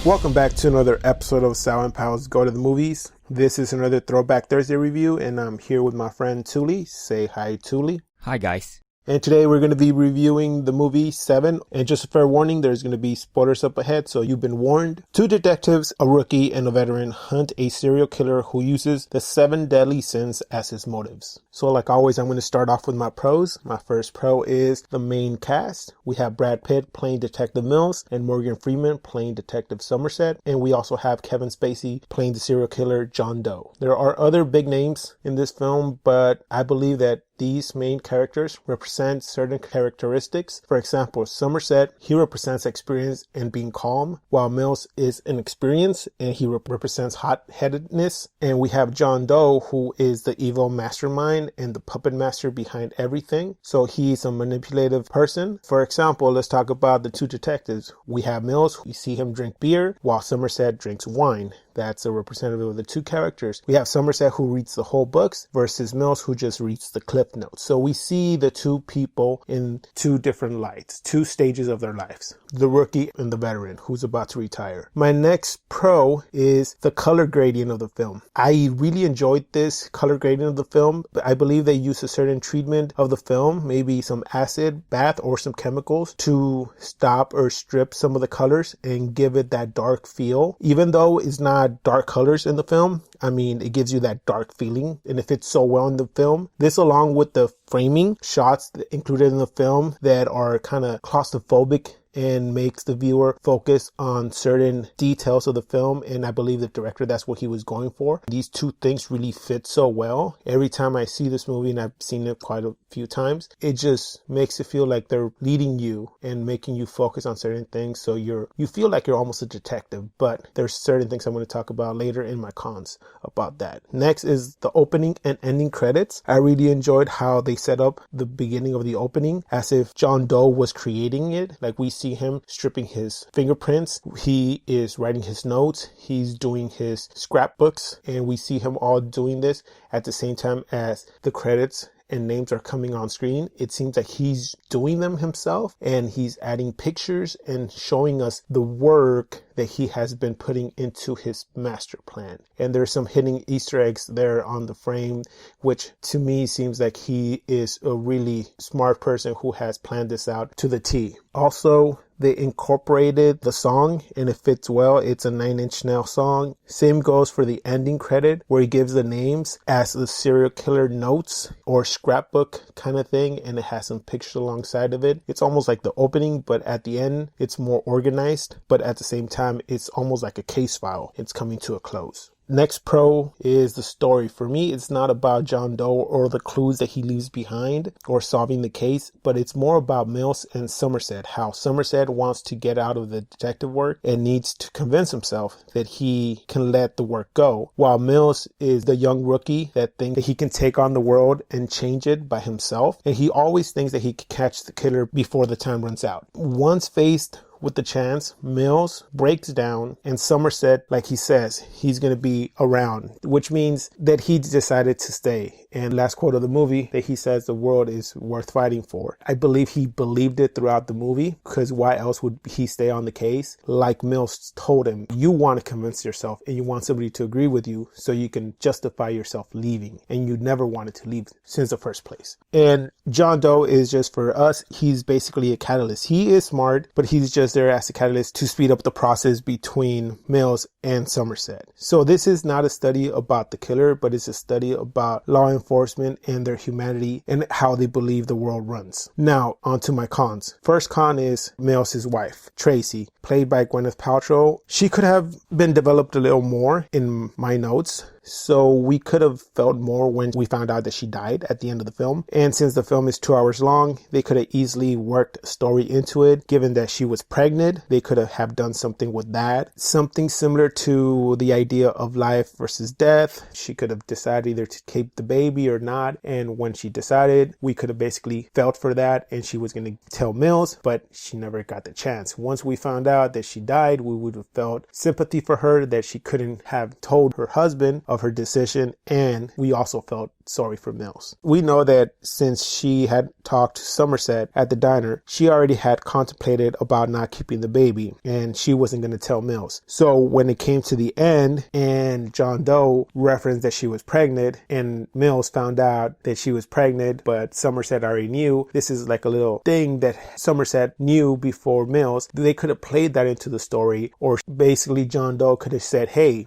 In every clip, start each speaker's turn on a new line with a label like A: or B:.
A: Welcome back to another episode of Se7en Pals Go to the Movies. This is another Throwback Thursday review, and I'm here with my friend Touly. Say hi, Touly.
B: Hi, guys.
A: And today we're going to be reviewing the movie Se7en. And just a fair warning, there's going to be spoilers up ahead, so you've been warned. Two detectives, a rookie and a veteran, hunt a serial killer who uses the 7 deadly sins as his motives. So like always, I'm going to start off with my pros. My first pro is the main cast. We have Brad Pitt playing Detective Mills and Morgan Freeman playing Detective Somerset. And we also have Kevin Spacey playing the serial killer John Doe. There are other big names in this film, but I believe that these main characters represent certain characteristics. For example, Somerset, he represents experience and being calm, while Mills is inexperienced and he represents hot-headedness. And we have John Doe, who is the evil mastermind and the puppet master behind everything. So he's a manipulative person. For example, let's talk about the two detectives. We have Mills, we see him drink beer, while Somerset drinks wine. That's a representative of the two characters. We have Somerset, who reads the whole books, versus Mills, who just reads the cliff notes. So we see the two people in two different lights, two stages of their lives. The rookie and the veteran who's about to retire. My next pro is the color gradient of the film. I really enjoyed this color gradient of the film. I believe they used a certain treatment of the film, maybe some acid bath or some chemicals to stop or strip some of the colors and give it that dark feel. Even though it's not dark colors in the film, I mean, it gives you that dark feeling and it fits so well in the film. This, along with the framing shots included in the film that are kind of claustrophobic and makes the viewer focus on certain details of the film. And I believe the director, that's what he was going for. These two things really fit so well. Every time I see this movie, and I've seen it quite a few times, it just makes it feel like they're leading you and making you focus on certain things. So you feel like you're almost a detective, but there's certain things I'm going to talk about later in my cons about that. Next is the opening and ending credits. I really enjoyed how they set up the beginning of the opening as if John Doe was creating it. Like, we see him stripping his fingerprints, he is writing his notes, he's doing his scrapbooks, and we see him all doing this at the same time as the credits and names are coming on screen. It seems like he's doing them himself, and he's adding pictures and showing us the work that he has been putting into his master plan. And there's some hidden Easter eggs there on the frame, which to me seems like he is a really smart person who has planned this out to the T. Also, they incorporated the song and it fits well. It's a 9 Inch Nails song. Same goes for the ending credit, where he gives the names as the serial killer notes or scrapbook kind of thing, and it has some pictures alongside of it. It's almost like the opening, but at the end it's more organized, but at the same time it's almost like a case file. It's coming to a close. Next pro is the story. For me, it's not about John Doe or the clues that he leaves behind or solving the case, but it's more about Mills and Somerset. How Somerset wants to get out of the detective work and needs to convince himself that he can let the work go, while Mills is the young rookie that thinks that he can take on the world and change it by himself. And he always thinks that he can catch the killer before the time runs out. Once faced with the chance, Mills breaks down, and Somerset, like he says, he's going to be around, which means that he decided to stay. And last quote of the movie, that he says the world is worth fighting for. I believe he believed it throughout the movie, because why else would he stay on the case? Like Mills told him, you want to convince yourself and you want somebody to agree with you so you can justify yourself leaving, and you never wanted to leave since the first place. And John Doe is just, for us, he's basically a catalyst. He is smart, but he's just there as a catalyst to speed up the process between Mills and Somerset. So this is not a study about the killer, but it's a study about law enforcement and their humanity and how they believe the world runs. Now, on to my cons. First con is Mills' wife, Tracy, played by Gwyneth Paltrow. She could have been developed a little more in my notes. So we could have felt more when we found out that she died at the end of the film. And since the film is 2 hours long, they could have easily worked a story into it. Given that she was pregnant, they could have done something with that. Something similar to the idea of life versus death. She could have decided either to keep the baby or not. And when she decided, we could have basically felt for that. And she was going to tell Mills, but she never got the chance. Once we found out that she died, we would have felt sympathy for her, that she couldn't have told her husband of her decision, and we also felt sorry for Mills. We know that since she had talked to Somerset at the diner, she already had contemplated about not keeping the baby, and she wasn't going to tell Mills. So when it came to the end and John Doe referenced that she was pregnant and Mills found out that she was pregnant, but Somerset already knew, this is like a little thing that Somerset knew before Mills. They could have played that into the story, or basically John Doe could have said, hey,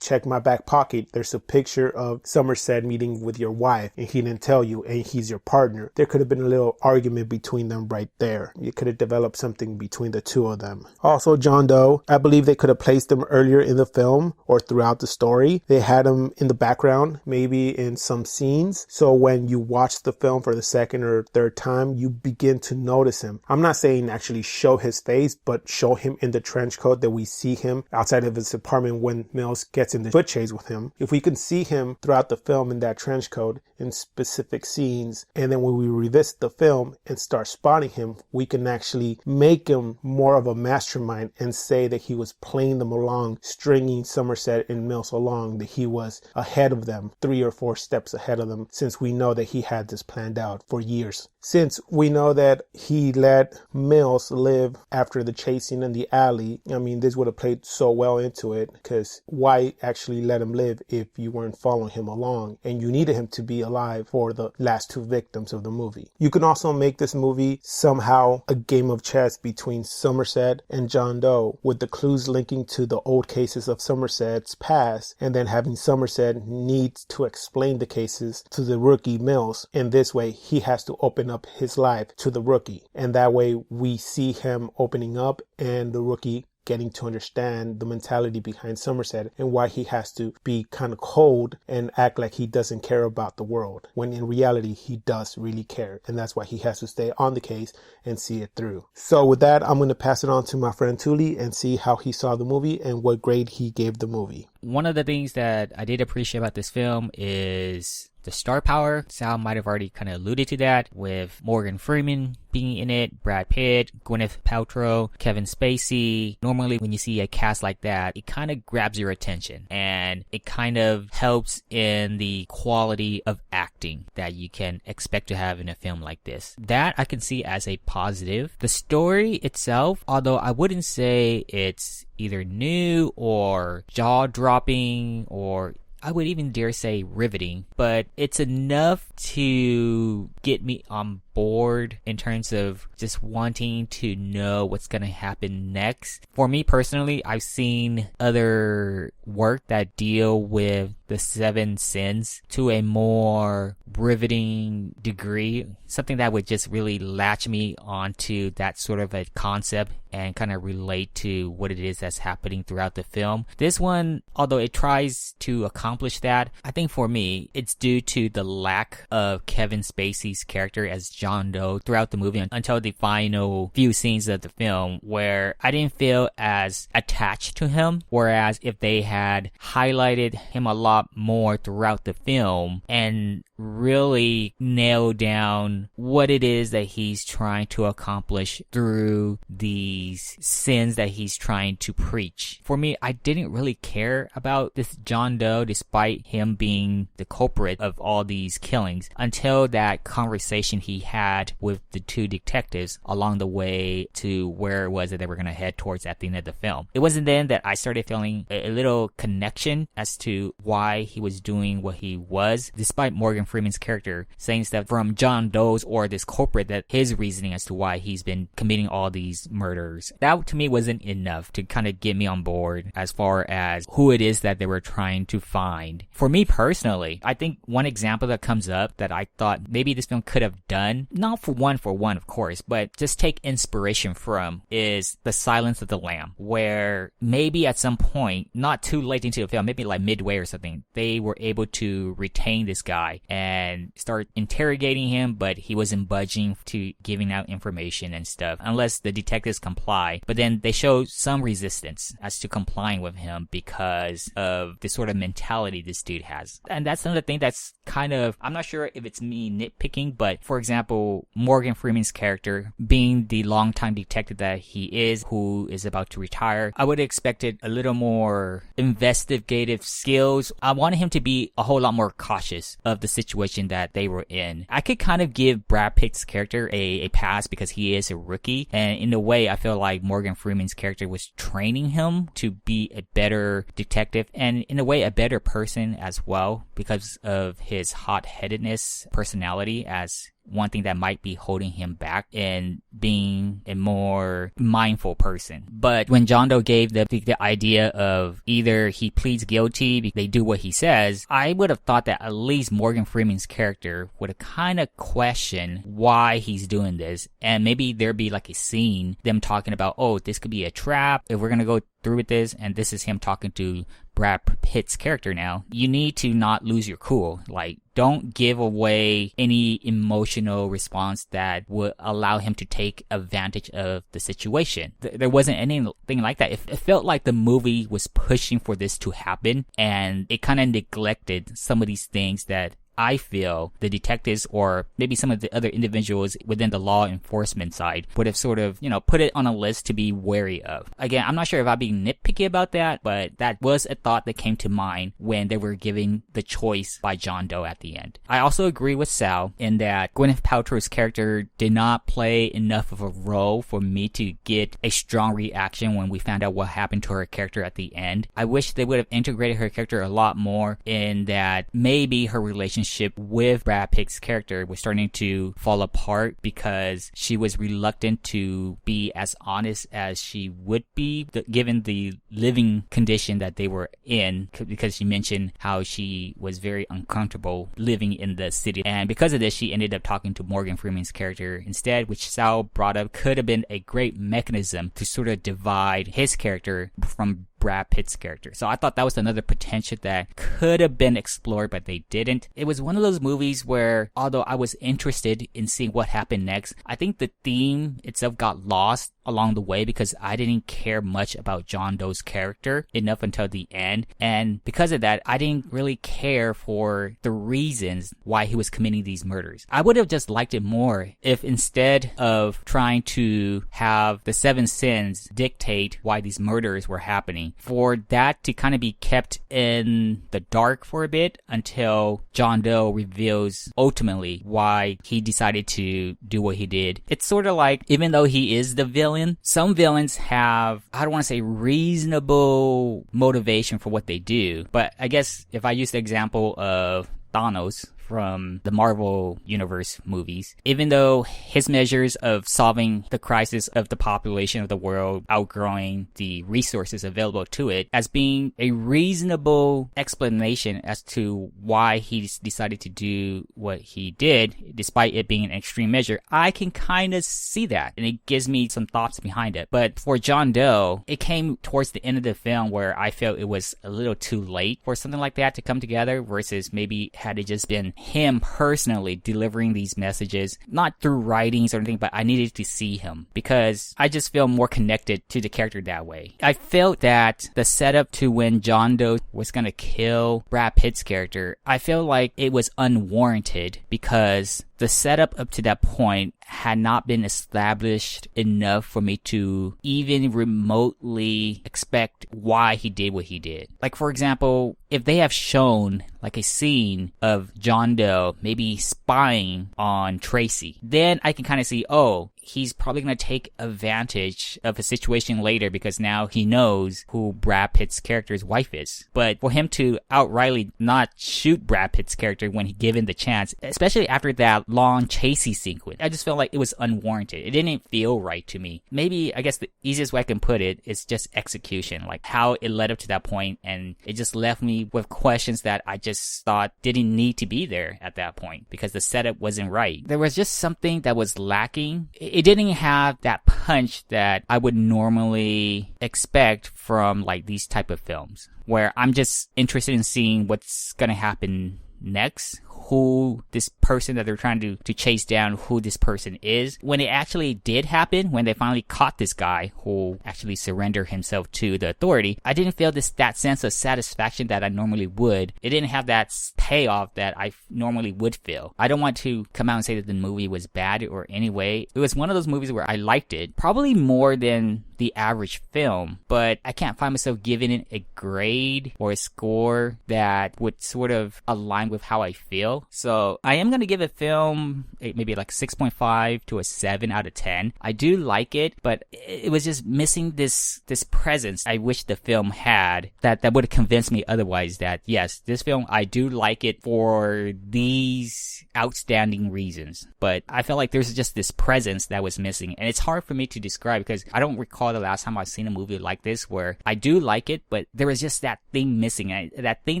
A: check my back pocket. There's a picture of Somerset meeting with your wife and he didn't tell you and he's your partner. There could have been a little argument between them right there. You could have developed something between the two of them. Also, John Doe, I believe they could have placed him earlier in the film or throughout the story. They had him in the background, maybe in some scenes. So when you watch the film for the second or third time, you begin to notice him. I'm not saying actually show his face, but show him in the trench coat that we see him outside of his apartment when Mills gets in the foot chase with him. If we can see him throughout the film in that trench coat in specific scenes, and then when we revisit the film and start spotting him, we can actually make him more of a mastermind and say that he was playing them along, stringing Somerset and Mills along, that he was ahead of them, 3 or 4 steps ahead of them, since we know that he had this planned out for years. Since we know that he let Mills live after the chasing in the alley, I mean, this would have played so well into it, because why actually let him live if you weren't following him along and you needed him to be alive for the last 2 victims of the movie? You can also make this movie somehow a game of chess between Somerset and John Doe, with the clues linking to the old cases of Somerset's past, and then having Somerset need to explain the cases to the rookie Mills. In this way, he has to open up his life to the rookie, and that way we see him opening up and the rookie getting to understand the mentality behind Somerset and why he has to be kind of cold and act like he doesn't care about the world, when in reality he does really care, and that's why he has to stay on the case and see it through. So with that, I'm going to pass it on to my friend Touly and see how he saw the movie and what grade he gave the movie.
B: One of the things that I did appreciate about this film is the star power. Sal might have already kind of alluded to that, with Morgan Freeman being in it, Brad Pitt, Gwyneth Paltrow, Kevin Spacey. Normally when you see a cast like that, it kind of grabs your attention and it kind of helps in the quality of acting that you can expect to have in a film like this. That I can see as a positive. The story itself, although I wouldn't say it's either new or jaw-dropping, or I would even dare say riveting, but it's enough to get me on board in terms of just wanting to know what's going to happen next. For me personally, I've seen other work that deal with the 7 sins to a more riveting degree, something that would just really latch me onto that sort of a concept and kind of relate to what it is that's happening throughout the film. This one, although it tries to accomplish that, I think for me, it's due to the lack of Kevin Spacey's character as John Doe throughout the movie until the final few scenes of the film, where I didn't feel as attached to him. Whereas if they had highlighted him a lot more throughout the film and really nail down what it is that he's trying to accomplish through these sins that he's trying to preach. For me, I didn't really care about this John Doe despite him being the culprit of all these killings until that conversation he had with the 2 detectives along the way to where it was that they were going to head towards at the end of the film. It wasn't then that I started feeling a little connection as to why he was doing what he was, despite Morgan Freeman's character saying stuff from John Doe's or this culprit, that his reasoning as to why he's been committing all these murders. That to me wasn't enough to kind of get me on board as far as who it is that they were trying to find. For me personally, I think one example that comes up that I thought maybe this film could have done, not for one of course, but just take inspiration from, is The Silence of the Lamb, where maybe at some point, not too late into the film, maybe like midway or something, they were able to retain this guy and start interrogating him, but he wasn't budging to giving out information and stuff unless the detectives comply. But then they show some resistance as to complying with him because of the sort of mentality this dude has. And that's another thing that's kind of, I'm not sure if it's me nitpicking, but for example, example, Morgan Freeman's character being the longtime detective that he is, who is about to retire, I would have expected a little more investigative skills. I wanted him to be a whole lot more cautious of the situation that they were in. I could kind of give Brad Pitt's character a pass because he is a rookie, and in a way I feel like Morgan Freeman's character was training him to be a better detective and in a way a better person as well because of his hot-headedness personality as one thing that might be holding him back in being a more mindful person. But when John Doe gave the idea of either he pleads guilty, they do what he says, I would have thought that at least Morgan Freeman's character would have kind of questioned why he's doing this. And maybe there'd be like a scene, them talking about, oh, this could be a trap if we're going to go through with this. And this is him talking to Brad Pitt's character now. You need to not lose your cool. Like, don't give away any emotional response that would allow him to take advantage of the situation. There wasn't anything like that. It felt like the movie was pushing for this to happen, and it kind of neglected some of these things that I feel the detectives or maybe some of the other individuals within the law enforcement side would have sort of, put it on a list to be wary of. Again, I'm not sure if I'm being nitpicky about that, but that was a thought that came to mind when they were giving the choice by John Doe at the end. I also agree with Sal in that Gwyneth Paltrow's character did not play enough of a role for me to get a strong reaction when we found out what happened to her character at the end. I wish they would have integrated her character a lot more in that maybe her relationship with Brad Pitt's character was starting to fall apart because she was reluctant to be as honest as she would be given the living condition that they were in, because she mentioned how she was very uncomfortable living in the city, and because of this she ended up talking to Morgan Freeman's character instead, which Sal brought up could have been a great mechanism to sort of divide his character from Brad Pitt's character. So I thought that was another potential that could have been explored, but they didn't. It was one of those movies where, although I was interested in seeing what happened next, I think the theme itself got lost along the way because I didn't care much about John Doe's character enough until the end. And because of that, I didn't really care for the reasons why he was committing these murders. I would have just liked it more if instead of trying to have the 7 sins dictate why these murders were happening, for that to kind of be kept in the dark for a bit until John Doe reveals ultimately why he decided to do what he did. It's sort of like, even though he is the villain, some villains have, I don't want to say reasonable motivation for what they do, but I guess if I use the example of Thanos from the Marvel Universe movies, even though his measures of solving the crisis of the population of the world outgrowing the resources available to it as being a reasonable explanation as to why he decided to do what he did, despite it being an extreme measure, I can kind of see that, and it gives me some thoughts behind it. But for John Doe, it came towards the end of the film where I felt it was a little too late for something like that to come together, versus maybe had it just been him personally delivering these messages, not through writings or anything, but I needed to see him because I just feel more connected to the character that way. I felt that the setup to when John Doe was gonna kill Brad Pitt's character, I feel like it was unwarranted because the setup up to that point had not been established enough for me to even remotely expect why he did what he did. Like, for example, if they have shown like a scene of John Doe maybe spying on Tracy, then I can kind of see, oh, he's probably going to take advantage of a situation later because now he knows who Brad Pitt's character's wife is. But for him to outrightly not shoot Brad Pitt's character when he given the chance, especially after that long chasey sequence, I just felt like it was unwarranted. It didn't feel right to me. Maybe, I guess the easiest way I can put it is just execution, like how it led up to that point, and it just left me with questions that I just thought didn't need to be there at that point because the setup wasn't right. There was just something that was lacking. It didn't have that punch that I would normally expect from like these type of films, where I'm just interested in seeing what's gonna happen next. who this person that they're trying to chase down, who this person is. When it actually did happen, when they finally caught this guy who actually surrendered himself to the authority, I didn't feel that sense of satisfaction that I normally would. It didn't have that payoff that I normally would feel. I don't want to come out and say that the movie was bad or any way. It was one of those movies where I liked it, probably more than the average film, but I can't find myself giving it a grade or a score that would sort of align with how I feel. So I am going to give a film maybe like 6.5 to a 7 out of 10. I do like it, but it was just missing this presence I wish the film had that would have convinced me otherwise that yes, this film, I do like it for these outstanding reasons. But I felt like there's just this presence that was missing, and it's hard for me to describe because I don't recall the last time I've seen a movie like this where I do like it, but there was just that thing missing. That thing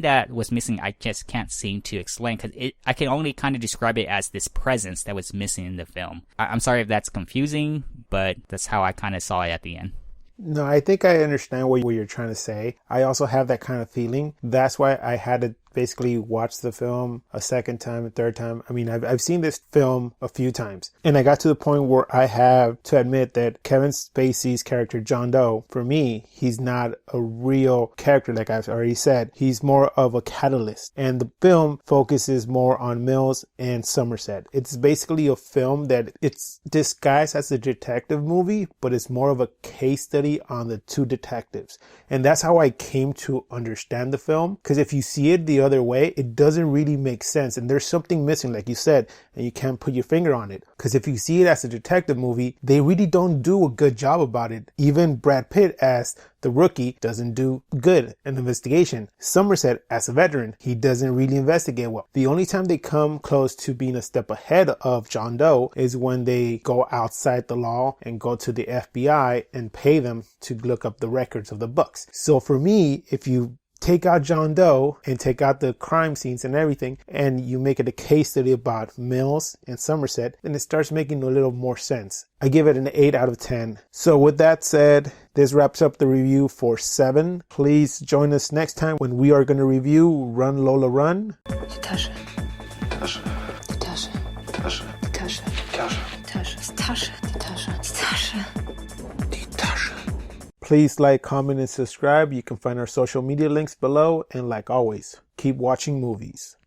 B: that was missing, I just can't seem to explain because I can only kind of describe it as this presence that was missing in the film. I'm sorry if that's confusing, but that's how I kind of saw it at the end.
A: No, I think I understand what you're trying to say. I also have that kind of feeling. That's why I had to basically watch the film a second time, a third time. I mean, I've seen this film a few times, and I got to the point where I have to admit that Kevin Spacey's character, John Doe, for me, he's not a real character. Like I've already said, he's more of a catalyst, and the film focuses more on Mills and Somerset. It's basically a film that it's disguised as a detective movie, but it's more of a case study on the two detectives. And that's how I came to understand the film, because if you see it the other way, it doesn't really make sense, and there's something missing, like you said, and you can't put your finger on it. Because if you see it as a detective movie, they really don't do a good job about it. Even Brad Pitt as the rookie doesn't do good in investigation. Somerset as a veteran, he doesn't really investigate well. The only time they come close to being a step ahead of John Doe is when they go outside the law and go to the FBI and pay them to look up the records of the books. So for me, if you take out John Doe and take out the crime scenes and everything, and you make it a case study about Mills and Somerset, then it starts making a little more sense. I give it an 8 out of 10. So with that said, this wraps up the review for Se7en. Please join us next time when we are going to review Run Lola Run.
C: Die Tasche.
D: Tasche.
C: Die Tasche.
D: Tasche.
C: Die Tasche.
D: Tasche.
C: Die Tasche. Die Tasche. Die Tasche. Die Tasche.
D: Die Tasche.
A: Please like, comment, and subscribe. You can find our social media links below. And like always, keep watching movies.